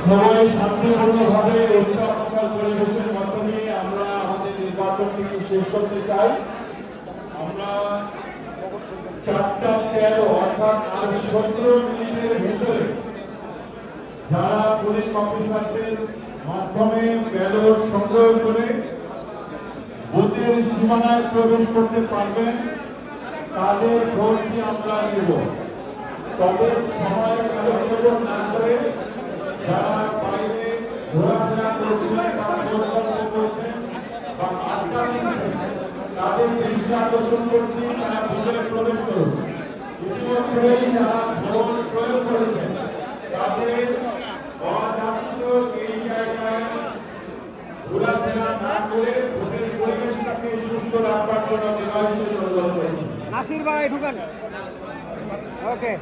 সবাই শান্তিপূর্ণভাবে উৎসবমুখর পরিবেশের মাধ্যমে আমরা আমাদের নির্বাচনটিকে শেষ করতে চাই। আমরা 4:13 অর্থাৎ আর 17 মিনিটের ভিতরে যারা পুলিশ অফিসারদের মাধ্যমে ব্যালট সংগ্রহ করে বুথের সীমানায় প্রবেশ করতে পারবেন তাদের ভোটটি আমরা নেব। তবে সময় কালক্ষেপণ না করে যারা বাইরে ঘোরাফেরা করছেন বা পরিকল্পনা করছেন বা আড্ডা দিচ্ছেন তাদের দৃষ্টি আকর্ষণ করছি তারা ভিতরে প্রবেশ করুন। ইতিমধ্যেই যারা ভোট প্রয়োগ করেছেন তাদের অযাচিত এই জায়গায় ঘোরাফেরা না করে ভোটের পরিবেশটাকে সুস্থ রাখবার জন্য বিভাগীয় অনুরোধ করেছি। নাসির ভাই ঢুকান। ওকে।